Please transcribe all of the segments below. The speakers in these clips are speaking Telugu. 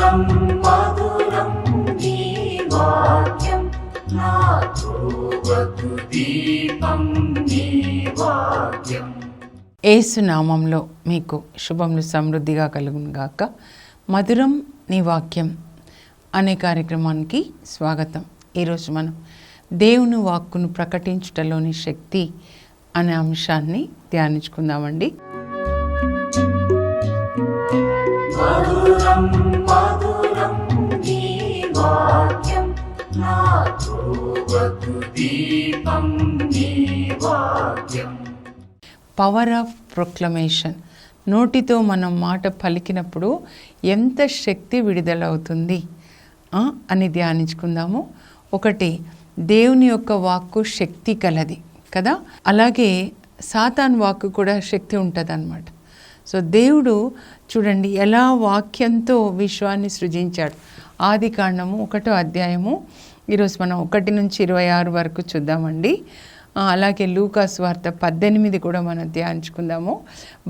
మధురం మధురం నీ వాక్యం నా త్రోవకు దీపం నీ వాక్యం. యేసు నామంలో మీకు శుభములు సమృద్ధిగా కలుగును గాక. మధురం నీ వాక్యం అనే కార్యక్రమానికి స్వాగతం. ఈరోజు మనం దేవుని వాక్కును ప్రకటించుటలోని శక్తి అనే అంశాన్ని ధ్యానించుకుందామండి. మధురం మధురం నీ వాక్యం నా త్రోవకు దీపం నీ వాక్యం. Power of proclamation. నోటితో మనం మాట పలికినప్పుడు ఎంత శక్తి విడుదలవుతుంది అని ధ్యానించుకుందాము. ఒకటి, దేవుని యొక్క వాక్కు శక్తి కలది కదా, అలాగే సాతాన్ వాక్కు కూడా శక్తి ఉంటుంది అన్నమాట. సో దేవుడు చూడండి ఎలా వాక్యంతో విశ్వాన్ని సృజించాడు. ఆది కాండము 1వ అధ్యాయము ఈరోజు మనం 1 నుంచి 26 వరకు చూద్దామండి. అలాగే లూకా సువార్త 18 కూడా మనం ధ్యానించుకుందాము.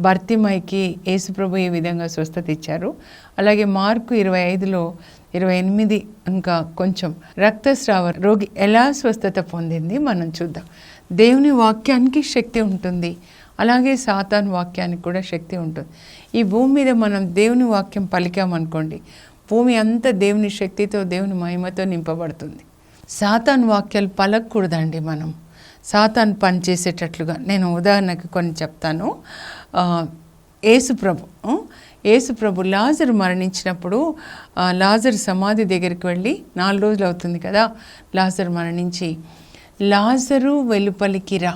బర్తిమైకి యేసుప్రభు ఏ విధంగా స్వస్థత ఇచ్చారు. అలాగే మార్కు 25లో 28 ఇంకా కొంచెం రక్తస్రావ రోగి ఎలా స్వస్థత పొందింది మనం చూద్దాం. దేవుని వాక్యానికి శక్తి ఉంటుంది, అలాగే సాతాను వాక్యానికి కూడా శక్తి ఉంటుంది. ఈ భూమి మీద మనం దేవుని వాక్యం పలికామనుకోండి, భూమి అంతా దేవుని శక్తితో దేవుని మహిమతో నింపబడుతుంది. సాతాను వాక్యాలు పలకూడదండి. మనం సాతాను పని చేసేటట్లుగా నేను ఉదాహరణకి కొన్ని చెప్తాను. యేసుప్రభు లాజరు మరణించినప్పుడు లాజరు సమాధి దగ్గరికి వెళ్ళి 4 రోజులు అవుతుంది కదా లాజరు మరణించి, లాజరు వెలుపలికి రా.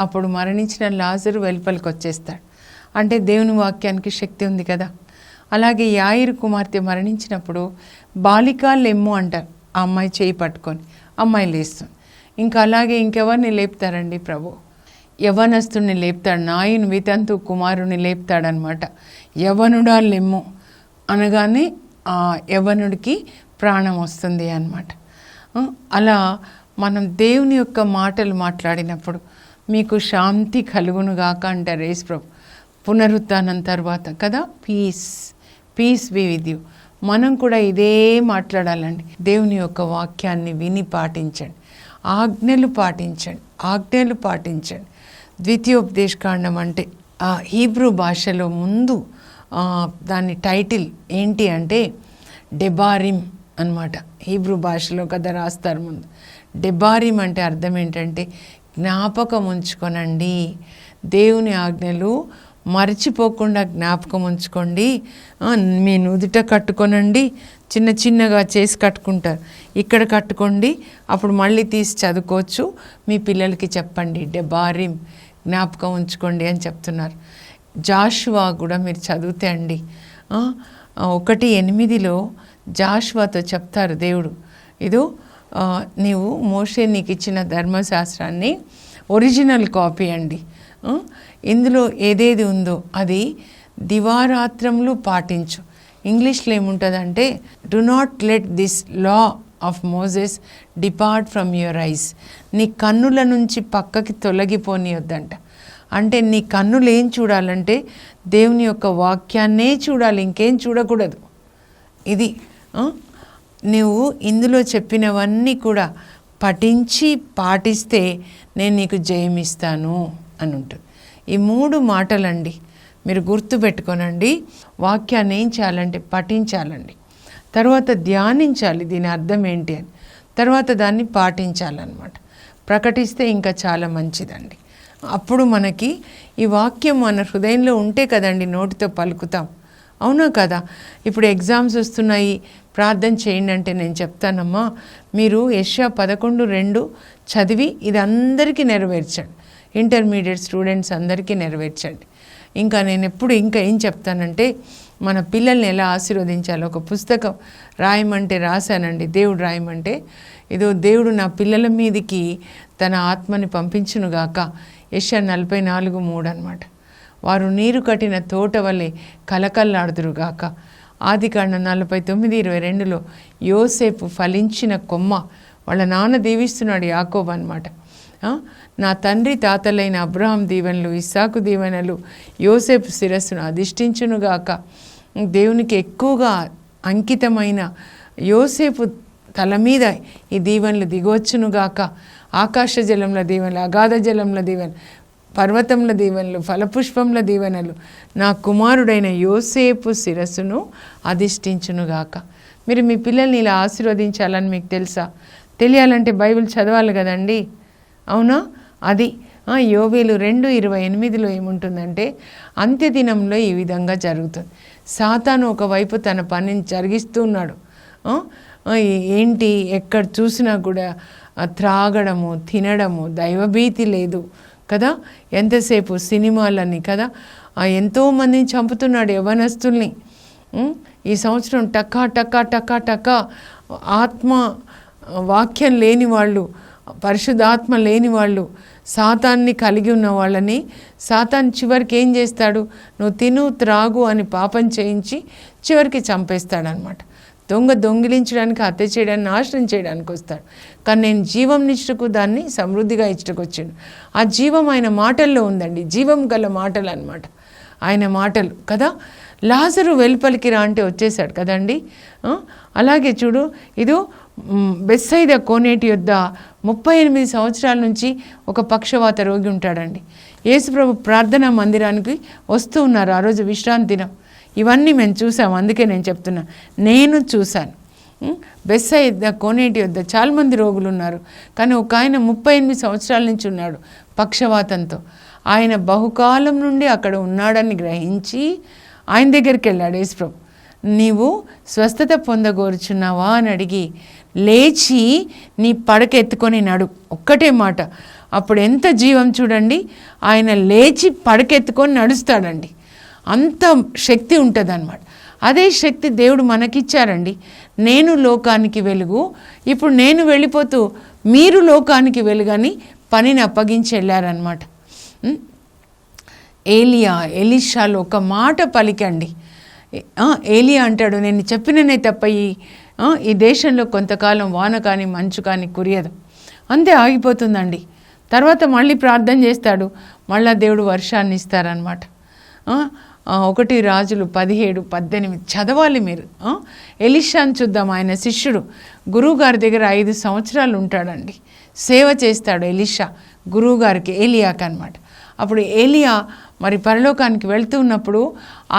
అప్పుడు మరణించిన లాజరు వెలుపలికి వచ్చేస్తాడు. అంటే దేవుని వాక్యానికి శక్తి ఉంది కదా. అలాగే యాయిరు కుమార్తె మరణించినప్పుడు బాలికా లెమ్ము అంటారు. ఆ అమ్మాయి చేయి పట్టుకొని అమ్మాయి లేస్తుంది. ఇంకా అలాగే ఇంకెవరిని లేపుతారండి ప్రభు? యవనస్తుని లేపుతాడు. నాయుని వితంతు కుమారుని లేపుతాడనమాట. యవనుడా లెమ్ము అనగానే ఆ యవనుడికి ప్రాణం వస్తుంది అన్నమాట. అలా మనం దేవుని యొక్క మాటలు మాట్లాడినప్పుడు మీకు శాంతి కలుగును గాక అంటారు యేసు ప్రభు పునరుత్థానం తర్వాత కదా. Peace be with you. మనం కూడా ఇదే మాట్లాడాలండి. దేవుని యొక్క వాక్యాన్ని విని పాటించండి, ఆజ్ఞలు పాటించండి. ద్వితీయోపదేశకాండం అంటే హీబ్రూ భాషలో ముందు దాని టైటిల్ ఏంటి అంటే డెబారిమ్ అన్నమాట. హీబ్రూ భాషలో కదా రాస్తారు ముందు. డెబారిమ్ అంటే అర్థం ఏంటంటే జ్ఞాపకం ఉంచుకొనండి, దేవుని ఆజ్ఞలు మర్చిపోకుండా జ్ఞాపకం ఉంచుకోండి. మీ నుదుట కట్టుకొనండి, చిన్నగా చేసి కట్టుకుంటారు, ఇక్కడ కట్టుకోండి, అప్పుడు మళ్ళీ తీసి చదువుకోవచ్చు, మీ పిల్లలకి చెప్పండి. డెబారిమ్ జ్ఞాపకం ఉంచుకోండి అని చెప్తున్నారు. జాషువా కూడా మీరు చదివితే అండి 1:8 జాషువాతో చెప్తారు దేవుడు, ఇదో నీవు మోషే నీకు ఇచ్చిన ధర్మశాస్త్రాన్ని ఒరిజినల్ కాపీ అండి, ఇందులో ఏదేది ఉందో అది దివారాత్రములు పాటించు. ఇంగ్లీష్లో ఏముంటుందంటే do not let this law of Moses depart from your eyes. నీ కన్నుల నుంచి పక్కకి తొలగిపోనియొద్దంట. అంటే నీ కన్నులు ఏం చూడాలంటే దేవుని యొక్క వాక్యాన్నే చూడాలి, ఇంకేం చూడకూడదు. ఇది నువ్వు ఇందులో చెప్పినవన్నీ కూడా పఠించి పాటిస్తే నేను నీకు జయమిస్తాను అని ఉంటుంది. ఈ 3 మాటలండి మీరు గుర్తుపెట్టుకోనండి. వాక్యాన్ని ఏం చేయాలంటే పఠించాలండి, తర్వాత ధ్యానించాలి దీని అర్థం ఏంటి అని, తర్వాత దాన్ని పాటించాలన్నమాట. ప్రకటిస్తే ఇంకా చాలా మంచిదండి. అప్పుడు మనకి ఈ వాక్యం మన హృదయంలో ఉంటే కదండి నోటితో పలుకుతాం, అవునా కదా. ఇప్పుడు ఎగ్జామ్స్ వస్తున్నాయి, ప్రార్థన చేయండి అంటే నేను చెప్తానమ్మా, మీరు యెషయా 11:2 చదివి ఇది అందరికీ నెరవేర్చండి. ఇంటర్మీడియట్ స్టూడెంట్స్ అందరికీ నెరవేర్చండి. ఇంకా నేను ఎప్పుడు ఇంకా ఏం చెప్తానంటే మన పిల్లల్ని ఎలా ఆశీర్వదించాలో ఒక పుస్తకం రాయమంటే రాశానండి. దేవుడు రాయమంటే ఇదో దేవుడు నా పిల్లల మీదికి తన ఆత్మని పంపించునుగాక. యెషయా 44:3 అన్నమాట. వారు నీరు కట్టిన తోట వలె కలకల్లాడుదురుగాక. ఆదికాండం 49:22 యోసేపు ఫలించిన కొమ్మ. వాళ్ళ నాన్న దీవిస్తున్నాడు యాకోబు అన్నమాట. నా తండ్రి తాతలైన అబ్రహాం దీవెనలు, ఇస్సాకు దీవెనలు యోసేపు శిరస్సును అధిష్ఠించునుగాక. దేవునికి ఎక్కువగా అంకితమైన యోసేపు తల మీద ఈ దీవెనలు దిగవచ్చునుగాక. ఆకాశ జలంల దీవెనలు, అగాధ జలంల దీవెనలు, పర్వతంల దీవెనలు, ఫలపుష్పంల దీవెనలు నా కుమారుడైన యోసేపు శిరస్సును అధిష్ఠించునుగాక. మీరు మీ పిల్లల్ని ఇలా ఆశీర్వదించాలని మీకు తెలుసా? తెలియాలంటే బైబిల్ చదవాలి కదండి, అవునా? అది యోవేలు 2:28లో ఏముంటుందంటే, అంత్యదినంలో ఈ విధంగా జరుగుతుంది. సాతాను ఒకవైపు తన పనిని జరిగిస్తూ ఉన్నాడు. ఏంటి, ఎక్కడ చూసినా కూడా త్రాగడము, తినడము, దైవభీతి లేదు కదా. ఎంతసేపు సినిమాలని కదా, ఎంతోమందిని చంపుతున్నాడు యవ్వనస్తుల్ని. ఈ సంవత్సరం టకా టకా టకా టకా ఆత్మ వాక్యం లేని వాళ్ళు, పరిశుద్ధాత్మ లేని వాళ్ళు, సాతాన్ని కలిగి ఉన్న వాళ్ళని సాతాన్ చివరికి ఏం చేస్తాడు? నువ్వు తిను త్రాగు అని పాపం చేయించి చివరికి చంపేస్తాడనమాట. దొంగిలించడానికి, హత్య చేయడానికి, నాశనం చేయడానికి వస్తాడు. కానీ నేను జీవం నిచ్చుటకు, దాన్ని సమృద్ధిగా ఇచ్చటకు వచ్చాడు. ఆ జీవం ఆయన మాటల్లో ఉందండి. జీవం గల మాటలు అన్నమాట ఆయన మాటలు కదా. లాజరు వెలుపలికి రా అంటే వచ్చేసాడు కదండి. అలాగే చూడు, ఇదో బెత్సైదా కోనేటి యొద్ద 38 సంవత్సరాల నుంచి ఒక పక్షవాత రోగి ఉంటాడండి. యేసుప్రభు ప్రార్థనా మందిరానికి వస్తూ ఉన్నారు ఆ రోజు విశ్రాంతి దినం. ఇవన్నీ మేము చూసాము, అందుకే నేను చెప్తున్నా, నేను చూశాను. బెత్సైదా కోనేటి యొద్ద చాలామంది రోగులు ఉన్నారు, కానీ ఒక ఆయన 38 సంవత్సరాల నుంచి ఉన్నాడు పక్షవాతంతో. ఆయన బహుకాలం నుండి అక్కడ ఉన్నాడని గ్రహించి ఆయన దగ్గరికి వెళ్ళాడు యేసుప్రభు. నీవు స్వస్థత పొందగోరుచున్నావా అని అడిగి, లేచి నీ పడక ఎత్తుకొని నడు, ఒక్కటే మాట. అప్పుడు ఎంత జీవం చూడండి, ఆయన లేచి పడకెత్తుకొని నడుస్తాడండి. అంత శక్తి ఉంటుంది అన్నమాట. అదే శక్తి దేవుడు మనకిచ్చారండి. నేను లోకానికి వెలుగు, ఇప్పుడు నేను వెళ్ళిపోతూ మీరు లోకానికి వెలుగని పనిని అప్పగించి వెళ్ళారనమాట. ఎలీషాలో ఒక మాట పలికండి. ఏలియా అంటాడు, నేను చెప్పిననే తప్ప ఈ దేశంలో కొంతకాలం వాన కానీ మంచు కానీ కురియదు, అంతే ఆగిపోతుందండి. తర్వాత మళ్ళీ ప్రార్థన చేస్తాడు, మళ్ళా దేవుడు వర్షాన్ని ఇస్తారనమాట. 1 రాజులు 17-18 చదవాలి మీరు. ఎలీషాని చూద్దాం. ఆయన శిష్యుడు గురువుగారి దగ్గర 5 సంవత్సరాలు ఉంటాడండి, సేవ చేస్తాడు ఎలీషా గురువుగారికి, ఏలియాకి అనమాట. అప్పుడు ఏలియా మరి పరలోకానికి వెళ్తూ ఉన్నప్పుడు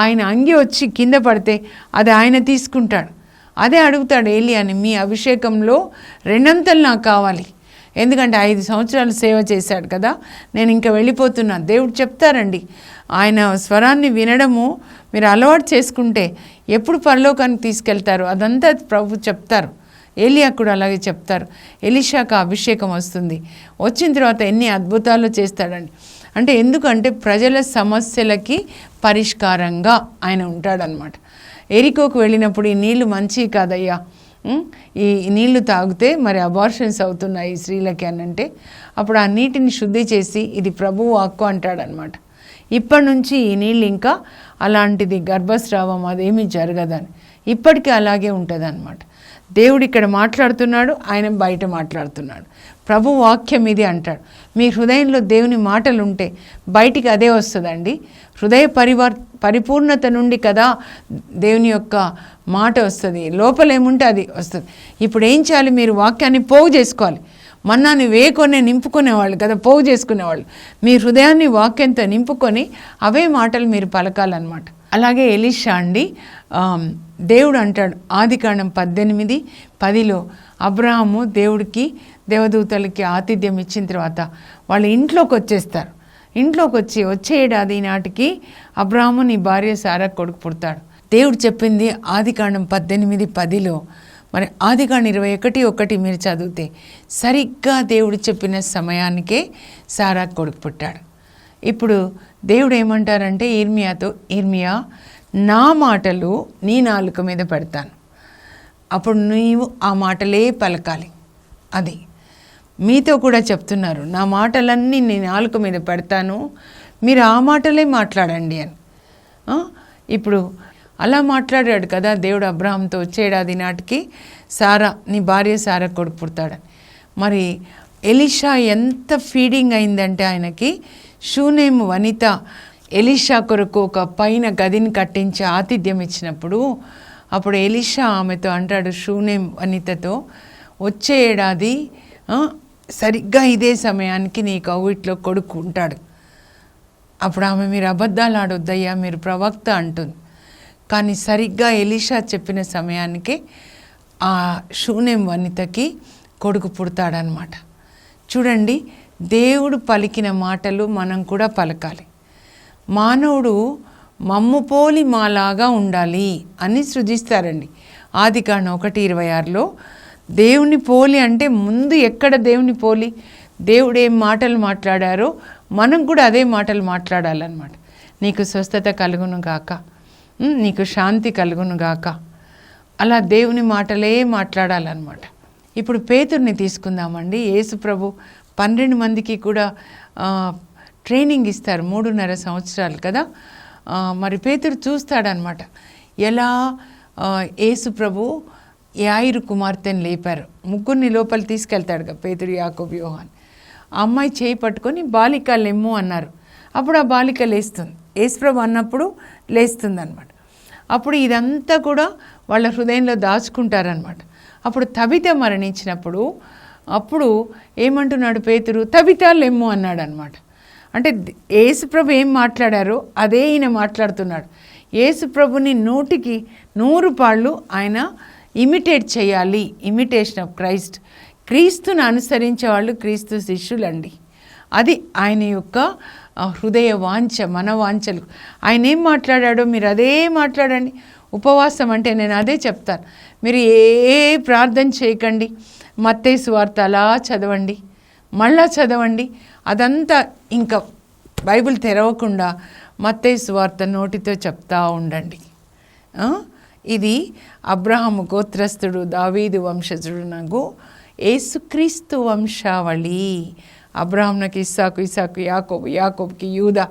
ఆయన అంగి వచ్చి కింద పడితే అది ఆయన తీసుకుంటాడు. అదే అడుగుతాడు ఏలియాని, మీ అభిషేకంలో 2 అంతలు నాకు కావాలి, ఎందుకంటే 5 సంవత్సరాలు సేవ చేశాడు కదా, నేను ఇంకా వెళ్ళిపోతున్నాను. దేవుడు చెప్తారండి, ఆయన స్వరాన్ని వినడము మీరు అలవాటు చేసుకుంటే ఎప్పుడు పరలోకానికి తీసుకెళ్తారు అదంతా ప్రభు చెప్తారు. ఏలియా కూడా అలాగే చెప్తారు. ఎలీషాకు అభిషేకం వస్తుంది, వచ్చిన తర్వాత ఎన్ని అద్భుతాలు చేస్తాడండి. అంటే ఎందుకంటే ప్రజల సమస్యలకి పరిష్కారంగా ఆయన ఉంటాడనమాట. ఎరికోకు వెళ్ళినప్పుడు ఈ నీళ్లు మంచివి కాదయ్యా, ఈ నీళ్లు తాగితే మరి అబార్షన్స్ అవుతున్నాయి స్త్రీలకి అని అంటే, అప్పుడు ఆ నీటిని శుద్ధి చేసి ఇది ప్రభువు వాక్కు అంటాడనమాట. ఇప్పటి నుంచి ఈ నీళ్ళు ఇంకా అలాంటిది గర్భస్రావం అదేమీ జరగదని, ఇప్పటికీ అలాగే ఉంటుంది అనమాట. దేవుడు ఇక్కడ మాట్లాడుతున్నాడు, ఆయన బయట మాట్లాడుతున్నాడు. ప్రభు వాక్యం ఇది అంటాడు. మీ హృదయంలో దేవుని మాటలు ఉంటే బయటికి అదే వస్తుందండి. హృదయ పరిపూర్ణత నుండి కదా దేవుని యొక్క మాట వస్తుంది. లోపలేముంటే అది వస్తుంది. ఇప్పుడు ఏం చేయాలి? మీరు వాక్యాన్ని పోగు చేసుకోవాలి. మన్నాన్ని వేకొనే నింపుకునేవాళ్ళు కదా, పోగు చేసుకునేవాళ్ళు. మీ హృదయాన్ని వాక్యంతో నింపుకొని అవే మాటలు మీరు పలకాలన్నమాట. అలాగే ఎలీషా అండి, దేవుడు అంటాడు ఆదికాండం 18:10 అబ్రాహాము దేవుడికి దేవదూతలకి ఆతిథ్యం ఇచ్చిన తర్వాత వాళ్ళు ఇంట్లోకి వచ్చేస్తారు. ఇంట్లోకి వచ్చే ఏడాది నాటికి అబ్రాహాము నీ భార్య సారా కొడుకు పుడతాడు. దేవుడు చెప్పింది ఆదికాండం 18:10. మరి ఆదికాండం 21:1 మీరు చదివితే సరిగ్గా దేవుడు చెప్పిన సమయానికే సారా కొడుకు పుట్టాడు. ఇప్పుడు దేవుడు ఏమంటారంటే ఇర్మియాతో, ఇర్మియా నా మాటలు నీ నాలుక మీద పెడతాను, అప్పుడు నీవు ఆ మాటలే పలకాలి. అది మీతో కూడా చెప్తున్నారు, నా మాటలన్నీ నీ నాలుక మీద పెడతాను, మీరు ఆ మాటలే మాట్లాడండి అని. ఇప్పుడు అలా మాట్లాడాడు కదా దేవుడు అబ్రాహాంతో, వచ్చేడాది నాటికి సారా నీ భార్య సారా కొడుకు పుడతాడని. మరి ఎలీషా ఎంత ఫీడింగ్ అయిందంటే ఆయనకి, షూనేము వనిత ఎలీషా కొరకు ఒక పైన గదిని కట్టించి ఆతిథ్యం ఇచ్చినప్పుడు అప్పుడు ఎలీషా ఆమెతో అంటాడు, షూనేం వనితతో, వచ్చే ఏడాది సరిగ్గా ఇదే సమయానికి నీ కౌగిట్లో కొడుకు ఉంటాడు. అప్పుడు ఆమె, మీరు అబద్ధాలు ఆడొద్దయ్యా, మీరు ప్రవక్త అంటుంది. కానీ సరిగ్గా ఎలీషా చెప్పిన సమయానికి ఆ షూనేం వనితకి కొడుకు పుడతాడనమాట. చూడండి, దేవుడు పలికిన మాటలు మనం కూడా పలకాలి. మానవుడు మమ్ము పోలి మాలాగా ఉండాలి అని సృజిస్తారండి. ఆదికాండం 1:26లో దేవుని పోలి అంటే ముందు ఎక్కడ దేవుని పోలి, దేవుడు ఏం మాటలు మాట్లాడారో మనం కూడా అదే మాటలు మాట్లాడాలన్నమాట. నీకు స్వస్థత కలుగును గాక, నీకు శాంతి కలుగును గాక, అలా దేవుని మాటలే మాట్లాడాలన్నమాట. ఇప్పుడు పేతుర్ని తీసుకుందామండి. యేసు ప్రభు 12 మందికి కూడా ట్రైనింగ్ ఇస్తారు, 3.5 సంవత్సరాలు కదా. మరి పేతురు చూస్తాడనమాట ఎలా యేసు ప్రభు యాయిరు కుమార్తెను లేపారు. ముగ్గురిని లోపల తీసుకెళ్తాడు కదా పేతురు, యాకోబు, యోహాన్. ఆ అమ్మాయి చేయి పట్టుకొని బాలిక లెమ్ము అన్నారు. అప్పుడు ఆ బాలిక లేస్తుంది. యేసు ప్రభు అన్నప్పుడు లేస్తుంది అనమాట. అప్పుడు ఇదంతా కూడా వాళ్ళ హృదయంలో దాచుకుంటారనమాట. అప్పుడు తబిత మరణించినప్పుడు అప్పుడు ఏమంటున్నాడు పేతురు, తబిత లెమ్ము అన్నాడు అనమాట. అంటే యేసుప్రభు ఏం మాట్లాడారో అదే ఈయన మాట్లాడుతున్నాడు. యేసుప్రభుని 100కి 100 పాళ్ళు ఆయన ఇమిటేట్ చేయాలి. Imitation of Christ. క్రీస్తుని అనుసరించే వాళ్ళు క్రీస్తు శిష్యులండి. అది ఆయన యొక్క హృదయ వాంఛ, మన వాంఛలు. ఆయన ఏం మాట్లాడాడో మీరు అదే మాట్లాడండి. ఉపవాసం అంటే నేను అదే చెప్తాను, మీరు ఏ ప్రార్థన చేయకండి, మత్తయి సువార్త అలా చదవండి, మళ్ళా చదవండి. అదంతా ఇంకా బైబిల్ తెరవకుండా మత్తయి సువార్త నోటితో చెప్తా ఉండండి. ఇది అబ్రహాము గోత్రస్థుడు, దావీదు వంశజుడు నాకు యేసుక్రీస్తు వంశావళి. అబ్రహామునకి ఇస్సాకు, ఇస్సాకు యాకోబు, యాకోబుకి యూదా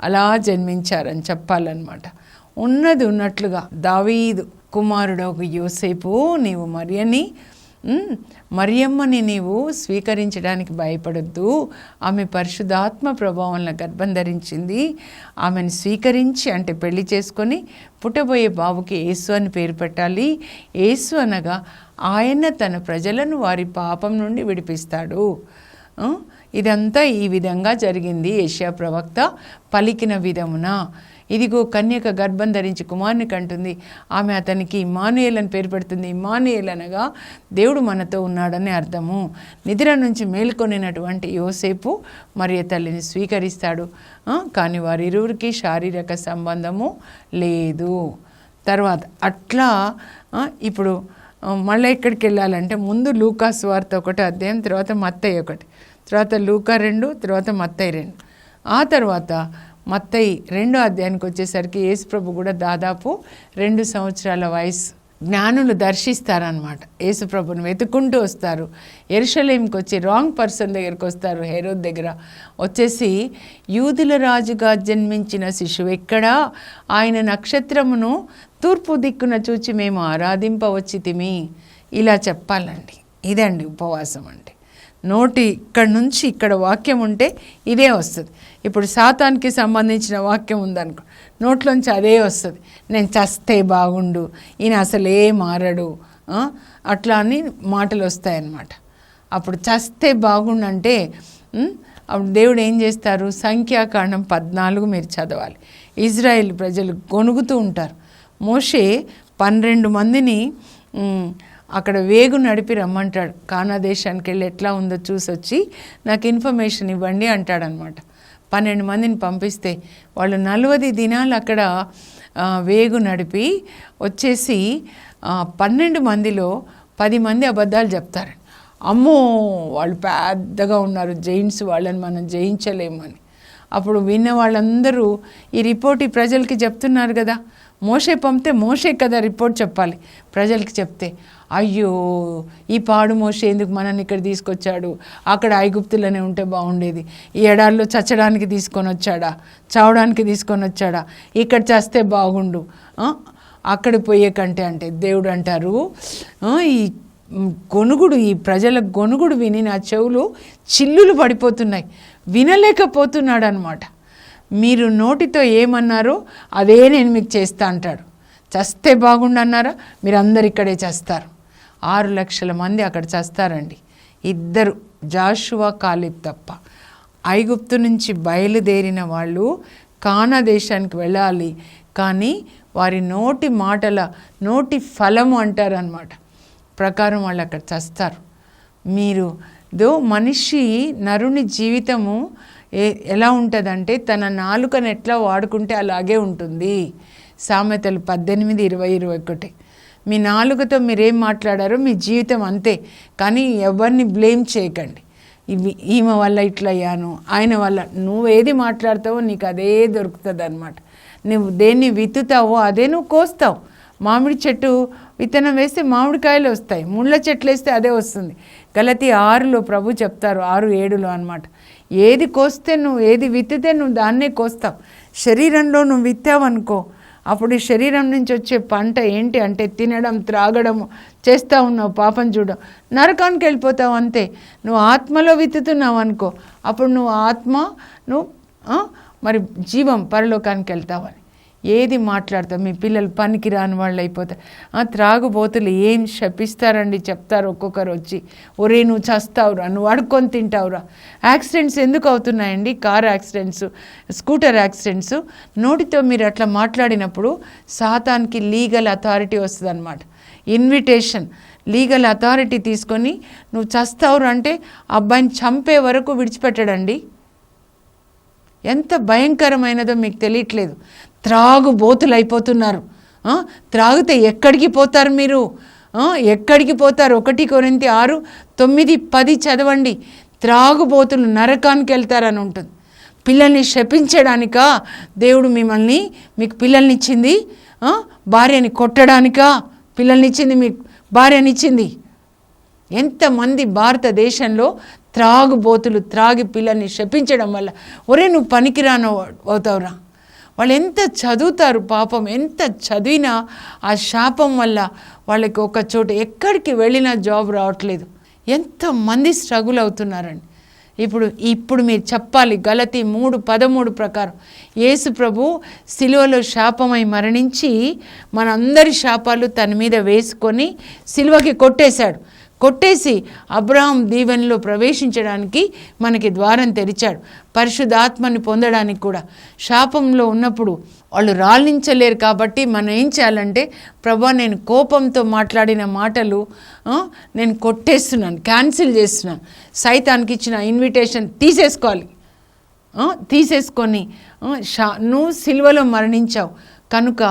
అలా జన్మించారని చెప్పాలన్నమాట. ఉన్నది ఉన్నట్లుగా దావీదు కుమారుడు ఒక యోసేపు, నీవు మరియమ్మని నీవు స్వీకరించడానికి భయపడొద్దు, ఆమె పరిశుద్ధాత్మ ప్రభావంలో గర్భం ధరించింది, ఆమెను స్వీకరించి అంటే పెళ్లి చేసుకొని పుట్టబోయే బాబుకి యేసు అని పేరు పెట్టాలి. యేసు అనగా ఆయన తన ప్రజలను వారి పాపం నుండి విడిపిస్తాడు. ఇదంతా ఈ విధంగా జరిగింది. యెషయా ప్రవక్త పలికిన విధమున. ఇదిగో కన్యక గర్భం ధరించి కుమారుని కంటుంది, ఆమె అతనికి ఇమ్మానుయేల్ అని పేరు పెడుతుంది. ఇమ్మానుయేల్ అనగా దేవుడు మనతో ఉన్నాడని అర్థము. నిద్ర నుంచి మేల్కొనినటువంటి యోసేపు మరియ తల్లిని స్వీకరిస్తాడు. కానీ వారిరువురికి శారీరక సంబంధము లేదు. తర్వాత అట్లా ఇప్పుడు మళ్ళీ ఎక్కడికి వెళ్ళాలంటే ముందు లూకా సువార్త 1 అధ్యాయం, తర్వాత మత్తయి 1, తర్వాత లూకా 2, తర్వాత మత్తయి 2. ఆ తర్వాత మత్తయి 2వ అధ్యాయానికి వచ్చేసరికి యేసు ప్రభు కూడా దాదాపు 2 సంవత్సరాల వయసు. జ్ఞానులు దర్శిస్తారనమాట. యేసు ప్రభుని వెతుక్కుంటూ వస్తారు. యెరూషలేంకి వచ్చి రాంగ్ పర్సన్ దగ్గరికి వస్తారు. హెరోద్ దగ్గర వచ్చేసి, యూదుల రాజుగా జన్మించిన శిశువు ఎక్కడా, ఆయన నక్షత్రమును తూర్పు దిక్కున చూచి మేము ఆరాధింపవచ్చితిమి. ఇలా చెప్పాలండి. ఇదండి ఉపవాసం అంటే. నోటి ఇక్కడి నుంచి ఇక్కడ వాక్యం ఉంటే ఇదే వస్తుంది. ఇప్పుడు సాతానికి సంబంధించిన వాక్యం ఉందనుకో, నోట్లోంచి అదే వస్తుంది. నేను చస్తే బాగుండు, ఈయన అసలే మారడు, అట్లా అని మాటలు వస్తాయన్నమాట. అప్పుడు చస్తే బాగుండంటే అప్పుడు దేవుడు ఏం చేస్తారు, సంఖ్యాకాండం 14 మీరు చదవాలి. ఇజ్రాయేల్ ప్రజలు గొణుగుతూ ఉంటారు. మోషే 12 మందిని అక్కడ వేగు నడిపి రమ్మంటాడు. కానా దేశానికి వెళ్ళి ఎట్లా ఉందో చూసొచ్చి నాకు ఇన్ఫర్మేషన్ ఇవ్వండి అంటాడనమాట. 12 మందిని పంపిస్తే వాళ్ళు 40 దినాలు అక్కడ వేగు నడిపి వచ్చేసి 12 మందిలో 10 మంది అబద్ధాలు చెప్తారు. అమ్మో వాళ్ళు పెద్దగా ఉన్నారు, జైంట్స్, వాళ్ళని మనం జయించలేమని. అప్పుడు విన్న వాళ్ళందరూ ఈ రిపోర్ట్ ఈ ప్రజలకి చెప్తున్నారు కదా. మోషే పంపితే మోషే కదా రిపోర్ట్ చెప్పాలి. ప్రజలకి చెప్తే, అయ్యో ఈ పాడు మోషే ఎందుకు మనల్ని ఇక్కడ తీసుకొచ్చాడు, అక్కడ ఐగుప్తులోనే ఉంటే బాగుండేది, ఈ ఎడాల్లో చచ్చడానికి తీసుకొని వచ్చాడా, చావడానికి తీసుకొని వచ్చాడా, ఇక్కడ చేస్తే బాగుండు, అక్కడ పోయే కంటే అంటే దేవుడు అంటారు, ఈ గొనుగుడు, ఈ ప్రజల గొనుగుడు విని నా చెవులు చిల్లులు పడిపోతున్నాయి, వినలేకపోతున్నాడు అనమాట. మీరు నోటితో ఏమన్నారో అదే నేను మీకు చేస్తా అంటాడు. చస్తే బాగుండన్నారా? మీరు అందరు ఇక్కడే చేస్తారు. 6 లక్షల మంది అక్కడ చేస్తారండి. 2 జాషువా కాలేబ్ తప్ప. ఐగుప్తు నుంచి బయలుదేరిన వాళ్ళు కానా దేశానికి వెళ్ళాలి, కానీ వారి నోటి ఫలము అంటారు అన్నమాట ప్రకారం వాళ్ళు అక్కడ చేస్తారు. మీరు మనిషి నరుని జీవితము ఎలా ఉంటుందంటే తన నాలుకను ఎట్లా వాడుకుంటే అలాగే ఉంటుంది. సామెతలు 18, 20, 21. మీ నాలుకతో మీరేం మాట్లాడారో మీ జీవితం అంతే. కానీ ఎవరిని బ్లేమ్ చేయకండి. ఈమె వల్ల ఇట్లా అయ్యాను, ఆయన వల్ల. నువ్వేది మాట్లాడతావో నీకు అదే దొరుకుతుంది అన్నమాట. నువ్వు దేన్ని విత్తుతావో అదే నువ్వు కోస్తావు. మామిడి చెట్టు విత్తనం వేస్తే మామిడికాయలు వస్తాయి, ముళ్ళ చెట్లు వేస్తే అదే వస్తుంది. గలతీ 6లో ప్రభు చెప్తారు, 6:7 అన్నమాట. ఏది కోస్తే నువ్వు, ఏది విత్తితే నువ్వు దాన్నే కోస్తావు. శరీరంలో నువ్వు విత్తావనుకో, అప్పుడు ఈ శరీరం నుంచి వచ్చే పంట ఏంటి అంటే తినడం, త్రాగడము చేస్తూ ఉన్నావు, పాపం చూడడం, నరకానికి వెళ్ళిపోతావు అంతే. నువ్వు ఆత్మలో విత్తుతున్నావు అనుకో, అప్పుడు నువ్వు మరి జీవం పరలోకానికి వెళ్తావని. ఏది మాట్లాడతావు? మీ పిల్లలు పనికి రాని వాళ్ళు అయిపోతారు. త్రాగుబోతులు ఏం శపిస్తారండి, చెప్తారు ఒక్కొక్కరు వచ్చి, ఒరే నువ్వు చస్తావురా, నువ్వు అడుక్కొని తింటావురా. యాక్సిడెంట్స్ ఎందుకు అవుతున్నాయండి? Car accidents, scooter accidents. నోటితో మీరు అట్లా మాట్లాడినప్పుడు సాతానికి లీగల్ అథారిటీ వస్తుంది అన్నమాట. ఇన్విటేషన్, లీగల్ అథారిటీ తీసుకొని నువ్వు చస్తావురా అంటే అబ్బాయిని చంపే వరకు విడిచిపెట్టడండి. ఎంత భయంకరమైనదో మీకు తెలియట్లేదు. త్రాగుబోతులు అయిపోతున్నారు. త్రాగితే ఎక్కడికి పోతారు మీరు? ఎక్కడికి పోతారు? 1 కొరింథీ 6, 9, 10 చదవండి. త్రాగుబోతులు నరకానికి వెళ్తారని ఉంటుంది. పిల్లల్ని శపించడానికా దేవుడు మీకు పిల్లల్నిచ్చింది? భార్యని కొట్టడానికా పిల్లల్నిచ్చింది? మీకు భార్యనిచ్చింది? ఎంతమంది భారతదేశంలో త్రాగుబోతులు త్రాగి పిల్లల్ని శపించడం వల్ల ఒరే నువ్వు పనికిరాను అవుతావురా. వాళ్ళు ఎంత చదువుతారు పాపం, ఎంత చదివినా ఆ శాపం వల్ల వాళ్ళకి ఒక చోట ఎక్కడికి వెళ్ళినా జాబ్ రావట్లేదు. ఎంతమంది స్ట్రగుల్ అవుతున్నారండి. ఇప్పుడు మీరు చెప్పాలి, గలతీ 3:13 ప్రకారం యేసు ప్రభు సిలువలో శాపమై మరణించి మనందరి శాపాలు తన మీద వేసుకొని సిలువకి కొట్టేసి అబ్రహాం దీవెనలో ప్రవేశించడానికి మనకి ద్వారం తెరిచాడు. పరిశుద్ధాత్మని పొందడానికి కూడా. శాపంలో ఉన్నప్పుడు వాళ్ళు రాలించలేరు కాబట్టి మనం ఏం చేయాలంటే, ప్రభా నేను కోపంతో మాట్లాడిన మాటలు నేను కొట్టేస్తున్నాను, క్యాన్సిల్ చేస్తున్నాను. సైతానికి ఇచ్చిన ఇన్విటేషన్ తీసేసుకొని నువ్వు సిలువలో మరణించావు కనుక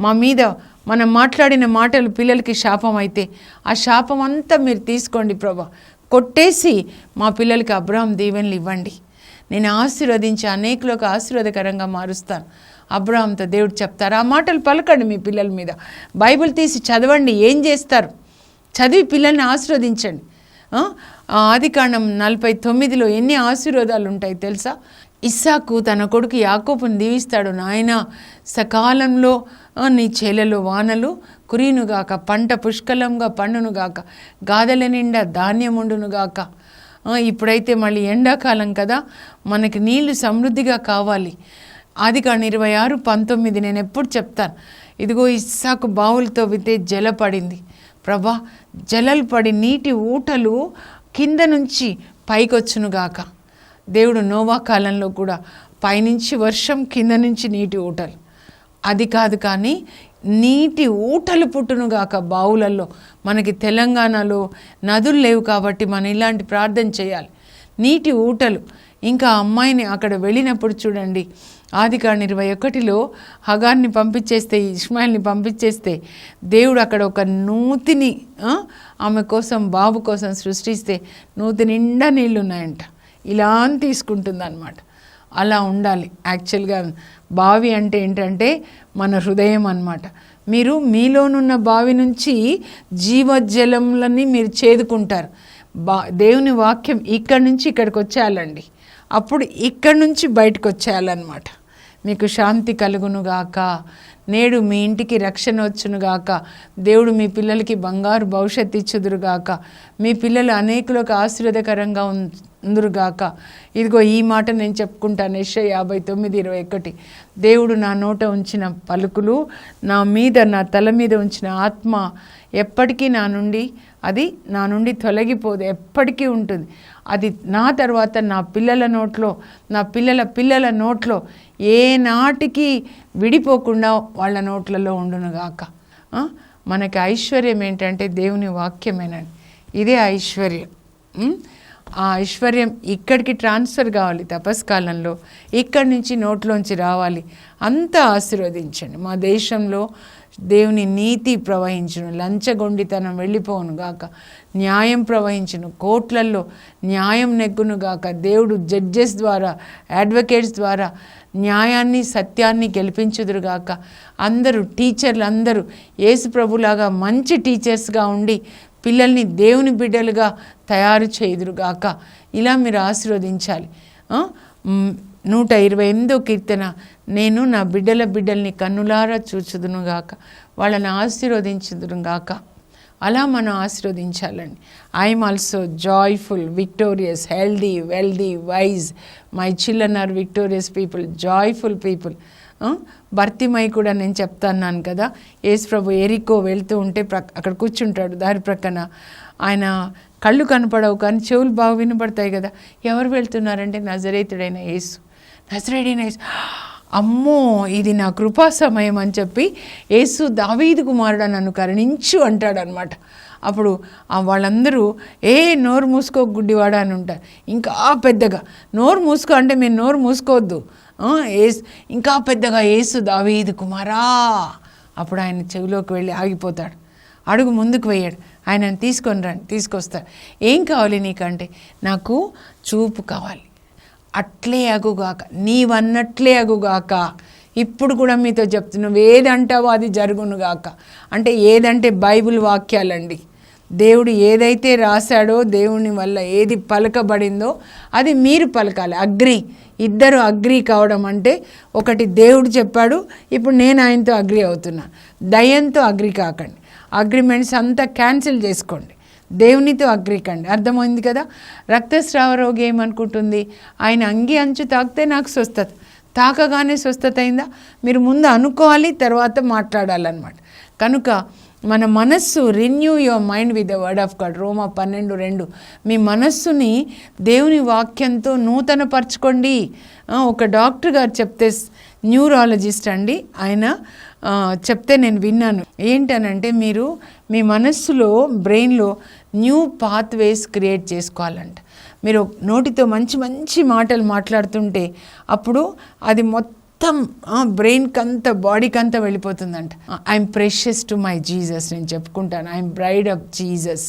మా మీద మనం మాట్లాడిన మాటలు పిల్లలకి శాపం అయితే ఆ శాపం అంతా మీరు తీసుకోండి ప్రభా. కొట్టేసి మా పిల్లలకి అబ్రహాం దీవెనలు ఇవ్వండి. నేను ఆశీర్వదించి అనేకులకు ఆశీర్వాదకరంగా మారుస్తాను. అబ్రహాంతో దేవుడు చెప్తారు. ఆ మాటలు పలకండి మీ పిల్లల మీద. బైబిల్ తీసి చదవండి. ఏం చేస్తారు? చదివి పిల్లల్ని ఆశీర్వదించండి. ఆదికాండం 49లో ఎన్ని ఆశీర్వాదాలు ఉంటాయి తెలుసా? ఇస్సాకు తన కొడుకు యాకోబుని దీవిస్తాడు. నాయన సకాలంలో నీ చేలలో వానలు కురీనుగాక, పంట పుష్కలంగా పండునుగాక, గాదెల నిండా ధాన్యముండునుగాక. ఇప్పుడైతే మళ్ళీ ఎండాకాలం కదా, మనకి నీళ్లు సమృద్ధిగా కావాలి. ఆదికాండం 26:19 నేను ఎప్పుడు చెప్తాను. ఇదిగో ఇస్సాకు బావులతో వితే జలపడింది. ప్రభా జలలు పడి నీటి ఊటలు కింద నుంచి పైకొచ్చునుగాక. దేవుడు నోవా కాలంలో కూడా పైనుంచి వర్షం, కింద నుంచి నీటి ఊటలు. అది కాదు కానీ నీటి ఊటలు పుట్టునుగాక బావులలో. మనకి తెలంగాణలో నదులు లేవు కాబట్టి మనం ఇలాంటి ప్రార్థన చేయాలి. నీటి ఊటలు. ఇంకా అమ్మాయిని అక్కడ వెళ్ళినప్పుడు చూడండి, ఆదికాండం 21లో హగార్ని పంపించేస్తే, ఇష్మాయిల్ని పంపించేస్తే దేవుడు అక్కడ ఒక నూతిని ఆమె కోసం, బాబు కోసం సృష్టిస్తే నూతి నిండా నీళ్ళు ఉన్నాయంట. ఇలా తీసుకుంటుంది అన్నమాట. అలా ఉండాలి. యాక్చువల్గా బావి అంటే ఏంటంటే మన హృదయం అన్నమాట. మీరు మీలోనున్న బావి నుంచి జీవజలములని మీరు చేదుకుంటారు. దేవుని వాక్యం ఇక్కడి నుంచి ఇక్కడికి వచ్చేయాలండి. అప్పుడు ఇక్కడి నుంచి బయటకు వచ్చేయాలన్నమాట. మీకు శాంతి కలుగునుగాక, నేడు మీ ఇంటికి రక్షణ వచ్చునుగాక, దేవుడు మీ పిల్లలకి బంగారు భవిష్యత్తు ఇచ్చుదురుగాక, మీ పిల్లలు అనేకులకు ఆశీర్వాదకరంగా అందురుగాక. ఇదిగో ఈ మాట నేను చెప్పుకుంటాను. యెషయా 59:21. దేవుడు నా నోట ఉంచిన పలుకులు, నా మీద, నా తల మీద ఉంచిన ఆత్మ ఎప్పటికీ అది నా నుండి తొలగిపోదు, ఎప్పటికీ ఉంటుంది. అది నా తర్వాత నా పిల్లల నోట్లో, నా పిల్లల పిల్లల నోట్లో ఏ నాటికి విడిపోకుండా వాళ్ళ నోట్లలో ఉండునుగాక. మనకి ఐశ్వర్యం ఏంటంటే దేవుని వాక్యమేనండి. ఇదే ఐశ్వర్యం. ఆ ఐశ్వర్యం ఇక్కడికి ట్రాన్స్ఫర్ కావాలి. తపస్కాలంలో ఇక్కడి నుంచి నోట్లోంచి రావాలి. అంతా ఆశీర్వదించండి. మా దేశంలో దేవుని నీతి ప్రవహించును, లంచగొండితనం వెళ్ళిపోవును గాక, న్యాయం ప్రవహించును, కోట్లల్లో న్యాయం నెగ్గును గాక. దేవుడు జడ్జెస్ ద్వారా, అడ్వకేట్స్ ద్వారా న్యాయాన్ని, సత్యాన్ని గెలిపించుదురుగాక. అందరూ టీచర్లు అందరూ యేసు ప్రభులాగా మంచి టీచర్స్గా ఉండి పిల్లల్ని దేవుని బిడ్డలుగా తయారు చేయుదురుగాక. ఇలా మీరు ఆశీర్వదించాలి. 128వ కీర్తన, నేను నా బిడ్డల్ని కన్నులారా చూచుదునుగాక, వాళ్ళని ఆశీర్వదించుదునుగాక. అలా మనం ఆశీర్వదించాలండి. I'm also joyful, victorious, healthy, wealthy, wise. My children are victorious people, joyful people. Bartimaeus కూడా నేను చెప్తాన్నాను కదా, యేసు ప్రభు ఎరికో వెళ్తూ ఉంటే అక్కడ కూర్చుంటాడు దారి ప్రక్కన. ఆయన కళ్ళు కనపడవు కానీ చెవులు బాగా వినపడతాయి కదా. ఎవరు వెళ్తున్నారంటే నజరేతుడైన యేసు. నజరేయుడైన యేసు. అమ్మో, ఇది నా కృపా సమయం అని చెప్పి యేసు దావీదు కుమారుడా నన్ను కరుణించు అంటాడనమాట. అప్పుడు వాళ్ళందరూ నోరు మూసుకో గుడ్డివాడా అని ఉంటారు. ఇంకా పెద్దగా నోరు మూసుకో అంటే మీరు నోరు మూసుకోవద్దు, ఇంకా పెద్దగా యేసు దావీదు కుమారా. అప్పుడు ఆయన చెవిలోకి వెళ్ళి ఆగిపోతాడు, అడుగు ముందుకు వేయడు. ఆయనను తీసుకొని రండి, తీసుకొస్తాడు. ఏం కావాలి నీకంటే, నాకు చూపు కావాలి, అట్లే అగుగాక, నీవన్నట్లే అగుగాక. ఇప్పుడు కూడా మీతో చెప్తున్నావు, ఏదంటావో అది జరుగునుగాక. అంటే ఏదంటే బైబిల్ వాక్యాలండి. దేవుడు ఏదైతే రాశాడో, దేవుని వల్ల ఏది పలకబడిందో అది మీరు పలకాలి. ఇద్దరు అగ్రీ కావడం అంటే, ఒకటి దేవుడు చెప్పాడు, ఇప్పుడు నేను ఆయనతో అగ్రీ అవుతున్నా. దయ్యంతో అగ్రీ కాకండి. అగ్రిమెంట్స్ అంతా క్యాన్సిల్ చేసుకోండి. దేవునితో అగ్రీ కండి. అర్థమైంది కదా. రక్తస్రావ రోగి ఏమనుకుంటుంది, ఆయన అంగి అంచు తాకితే నాకు స్వస్థత, తాకగానే స్వస్థత అయిందా? మీరు ముందు అనుకోవాలి, తర్వాత మాట్లాడాలన్నమాట. కనుక మన మనస్సు, renew your mind with the word of God. రోమా 12:2. మీ మనస్సుని దేవుని వాక్యంతో నూతనపరచుకోండి. ఒక డాక్టర్ గారు చెప్తే, న్యూరాలజిస్ట్ అండి ఆయన, చెప్తే నేను విన్నాను. ఏంటనంటే, మీరు మీ మనస్సులో, బ్రెయిన్లో న్యూ పాత్వేస్ క్రియేట్ చేసుకోవాలంట. మీరు నోటితో మంచి మంచి మాటలు మాట్లాడుతుంటే అప్పుడు అది మొత్తం బ్రెయిన్కి అంతా, బాడీకి అంతా వెళ్ళిపోతుందంట. I'm precious to my Jesus. నేను చెప్పుకుంటాను, ఐఎమ్ బ్రైడ్ ఆఫ్ జీసస్.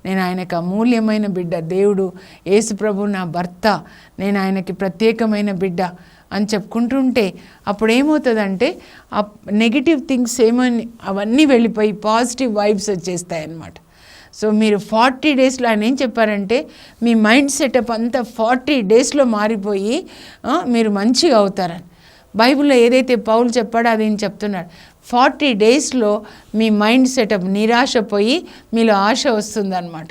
నేను ఆయనకు అమూల్యమైన బిడ్డ. దేవుడు యేసు ప్రభు నా భర్త, నేను ఆయనకి ప్రత్యేకమైన బిడ్డ అని చెప్పుకుంటుంటే అప్పుడు ఏమవుతుందంటే, ఆ నెగిటివ్ థింగ్స్ అవన్నీ వెళ్ళిపోయి పాజిటివ్ వైబ్స్ వచ్చేస్తాయి అన్నమాట. సో మీరు 40 డేస్లో, ఆయన ఏం చెప్పారంటే, మీ మైండ్ సెటప్ అంతా 40 డేస్లో మారిపోయి మీరు మంచిగా అవుతారని. బైబిల్లో ఏదైతే పౌలు చెప్పాడో అది నేను చెప్తున్నాడు. 40 డేస్లో మీ మైండ్ సెటప్ నిరాశ పోయి మీలో ఆశ వస్తుందన్నమాట.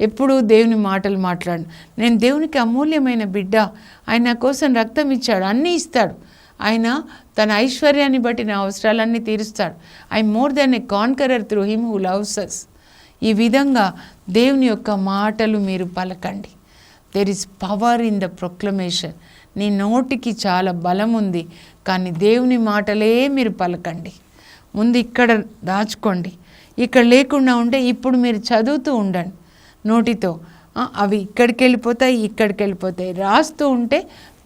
ఎప్పుడు దేవుని మాటలు మాట్లాడు. నేను దేవునికి అమూల్యమైన బిడ్డ, ఆయన నా కోసం రక్తం ఇచ్చాడు, అన్నీ ఇస్తాడు. ఆయన తన ఐశ్వర్యాన్ని బట్టి నా అవసరాలన్నీ తీరుస్తాడు. I more than a conqueror through him who loves us. ఈ విధంగా దేవుని యొక్క మాటలు మీరు పలకండి. There is power in the proclamation. నీ నోటికి చాలా బలం ఉంది, కానీ దేవుని మాటలే మీరు పలకండి. ముందు ఇక్కడ దాచుకోండి. ఇక్కడ లేకుండా ఉంటే ఇప్పుడు మీరు చదువుతూ ఉండండి నోటితో. అవి ఇక్కడికి వెళ్ళిపోతాయి. రాస్తూ ఉంటే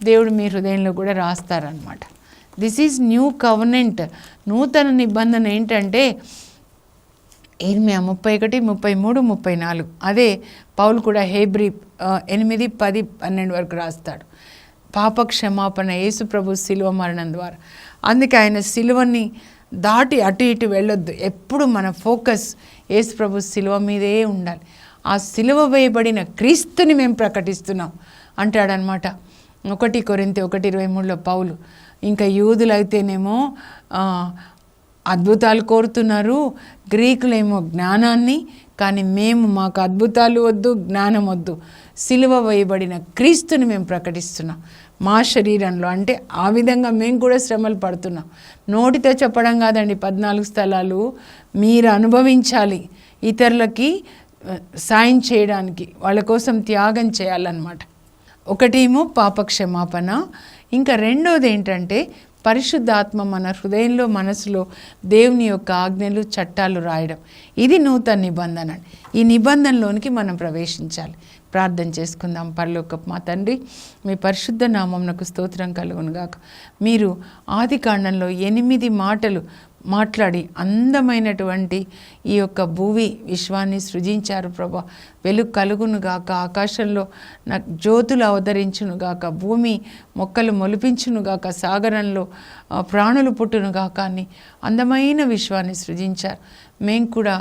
దేవుడు మీ హృదయంలో కూడా రాస్తారనమాట. This is new covenant. నూతన నిబంధన ఏంటంటే ఇర్మియా 31, 33, 34. అదే పౌలు కూడా హెబ్రీ 8, 10, 12 వరకు రాస్తాడు. పాప క్షమాపణ యేసు ప్రభు శిలువ మరణం ద్వారా. అందుకే ఆయన శిలువని దాటి అటు ఇటు వెళ్ళొద్దు. ఎప్పుడు మన ఫోకస్ యేసు ప్రభు శిలువ మీదే ఉండాలి. ఆ శిలువ వేయబడిన క్రీస్తుని మేము ప్రకటిస్తున్నాం అంటాడనమాట. 1 కొరింథీ 1:23 పౌలు. ఇంకా యూదులైతేనేమో అద్భుతాలు కోరుతున్నారు, గ్రీకులేమో జ్ఞానాన్ని. కానీ మాకు అద్భుతాలు వద్దు, జ్ఞానం వద్దు, సిలువ వేయబడిన క్రీస్తుని మేము ప్రకటిస్తున్నాం మా శరీరంలో. అంటే ఆ విధంగా మేము కూడా శ్రమలు పడుతున్నాం. నోటితో చెప్పడం కాదండి, 14 స్థలాలు మీరు అనుభవించాలి, ఇతరులకి సాయం చేయడానికి, వాళ్ళ కోసం త్యాగం చేయాలన్నమాట. ఒకటేమో పాప క్షమాపణ, ఇంకా రెండోది ఏంటంటే పరిశుద్ధాత్మ మన హృదయంలో మనసులో దేవుని యొక్క ఆజ్ఞలు చట్టాలు రాయడం. ఇది నూతన నిబంధన. ఈ నిబంధనలోనికి మనం ప్రవేశించాలి. ప్రార్థన చేసుకుందాం. పరలోకపు మా తండ్రి, మీ పరిశుద్ధ నామమునకు స్తోత్రం కలుగును గాక. మీరు ఆదికాండంలో 8 మాటలు మాట్లాడి అందమైనటువంటి ఈ యొక్క భూమి విశ్వాన్ని సృజించారు ప్రభా. వెలుగు కలుగును గాక, ఆకాశంలో జ్యోతులు అవతరించును గాక, భూమి మొక్కలు మొలిపించును గాక, సాగరంలో ప్రాణులు పుట్టును గాక అని అందమైన విశ్వాన్ని సృజించారు. మేము కూడా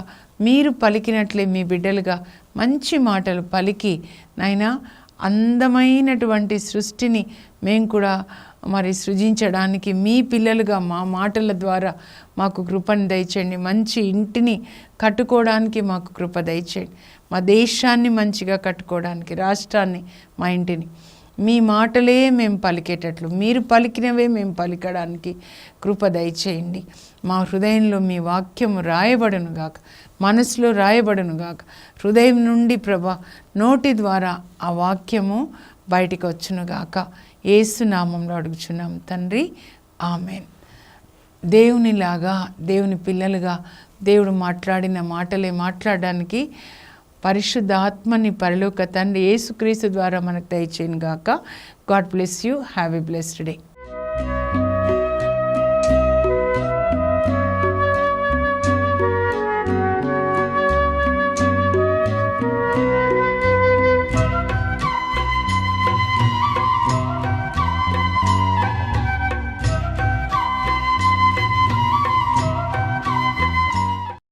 మీరు పలికినట్లే మీ బిడ్డలుగా మంచి మాటలు పలికి నైనా అందమైనటువంటి సృష్టిని మేము కూడా మరి సృజించడానికి మీ పిల్లలుగా మా మాటల ద్వారా మాకు కృపను దయచేయండి. మంచి ఇంటిని కట్టుకోవడానికి మాకు కృప దయచేయండి. మా దేశాన్ని మంచిగా కట్టుకోవడానికి, రాష్ట్రాన్ని, మా ఇంటిని మీ మాటలే మేము పలికేటట్లు, మీరు పలికినవే మేము పలికడానికి కృప దయచేయండి. మా హృదయంలో మీ వాక్యము రాయబడును గాక, మనసులో రాయబడును గాక. హృదయం నుండి ప్రభా నోటి ద్వారా ఆ వాక్యము బయటికి వచ్చునుగాక. యేసు నామంలో అడుగుచున్నాం తండ్రి, ఆమెన్. దేవునిలాగా, దేవుని పిల్లలుగా దేవుడు మాట్లాడిన మాటలే మాట్లాడడానికి పరిశుద్ధ ఆత్మని పరలోక తండ్రి యేసుక్రీస్తు ద్వారా మనకు దయచేయను గాక. God bless you. Have a blessed day.